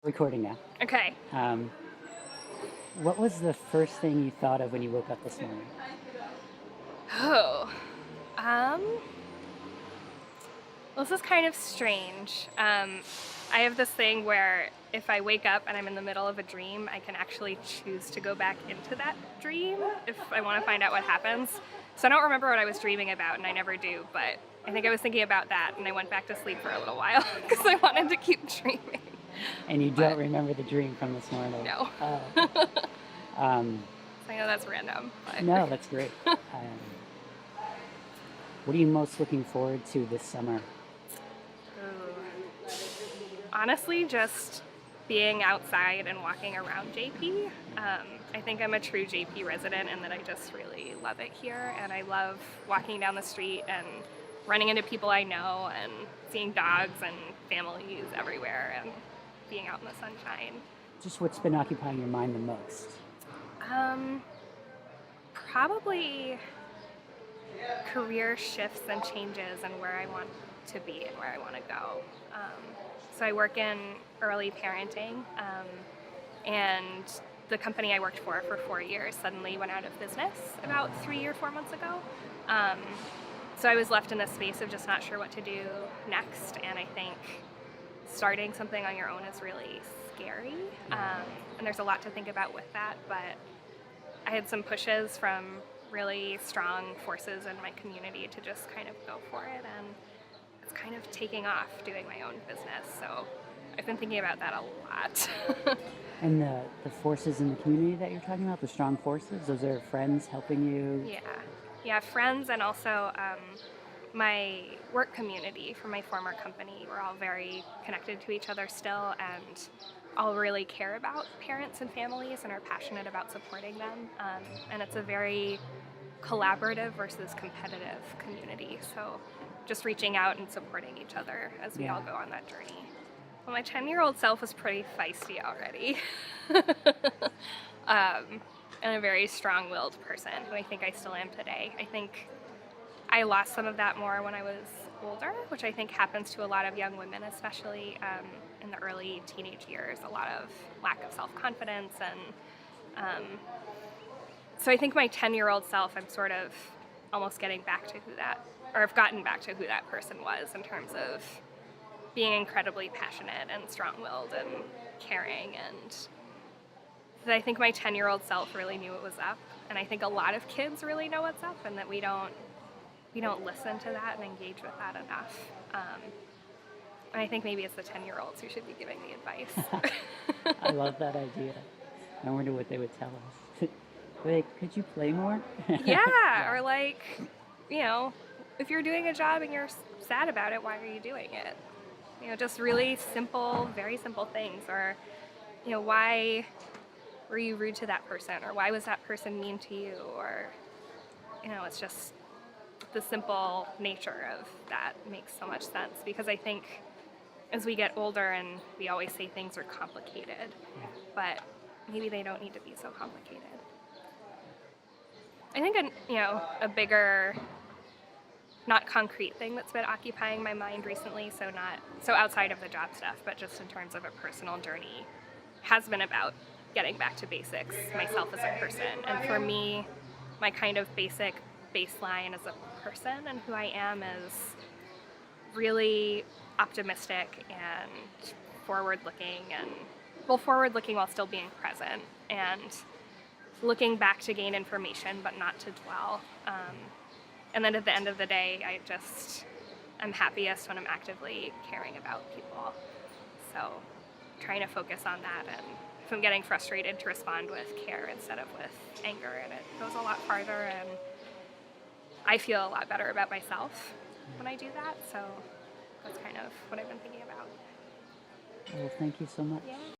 Recording now. Okay. What was the first thing you thought of when you woke up this morning? Oh. Um, well, this is kind of strange. I have this thing where if I wake up and I'm in the middle of a dream, I can actually choose to go back into that dream if I want to find out what happens. So I don't remember what I was dreaming about, and I never do, but I think I was thinking about that, and I went back to sleep for a little while because I wanted to keep dreaming. And you don't remember the dream from this morning? No. Um, I know that's random. But. no, that's great. What are you most looking forward to this summer? Ooh. Honestly, just being outside and walking around JP. I think I'm a true JP resident and that I just really love it here, and I love walking down the street and running into people I know and seeing dogs and families everywhere and being out in the sunshine. Just what's been occupying your mind the most? Probably career shifts and changes and where I want to be and where I want to go. So I work in early parenting, and the company I worked for 4 years suddenly went out of business about 3 or 4 months ago. So I was left in this space of just not sure what to do next, and I think starting something on your own is really scary, and there's a lot to think about with that, but I had some pushes from really strong forces in my community to just kind of go for it, and it's kind of taking off doing my own business, so I've been thinking about that a lot. And the forces in the community that you're talking about, the strong forces, those are friends helping you? Yeah, friends, and also my work community from my former company. We're all very connected to each other still, and all really care about parents and families and are passionate about supporting them. And it's a very collaborative versus competitive community. So just reaching out and supporting each other as we all go on that journey. Well, my 10-year-old self was pretty feisty already. And a very strong-willed person who I think I still am today. I think I lost some of that more when I was older, which I think happens to a lot of young women, especially in the early teenage years, a lot of lack of self-confidence. And so I think my 10-year-old self, I'm sort of almost getting back to who that, or I've gotten back to who that person was in terms of being incredibly passionate and strong-willed and caring. And I think my 10-year-old self really knew what was up, and I think a lot of kids really know what's up, and that we don't listen to that and engage with that enough. And I think maybe it's the 10-year-olds who should be giving the advice. I love that idea. I wonder what they would tell us. Like, could you play more? Yeah, or like, if you're doing a job and you're sad about it, why are you doing it? Just really simple, very simple things. Or, why were you rude to that person? Or why was that person mean to you? Or, it's just the simple nature of that makes so much sense, because I think as we get older and we always say things are complicated, but maybe they don't need to be so complicated. I think a bigger, not concrete thing that's been occupying my mind recently, so outside of the job stuff, but just in terms of a personal journey, has been about getting back to basics, myself as a person. And for me, my kind of basic baseline as a person and who I am is really optimistic and forward-looking while still being present, and looking back to gain information but not to dwell. And then at the end of the day, I'm happiest when I'm actively caring about people. So trying to focus on that, and if I'm getting frustrated, to respond with care instead of with anger, and it goes a lot farther, and I feel a lot better about myself when I do that. So that's kind of what I've been thinking about. Well, thank you so much. Yeah.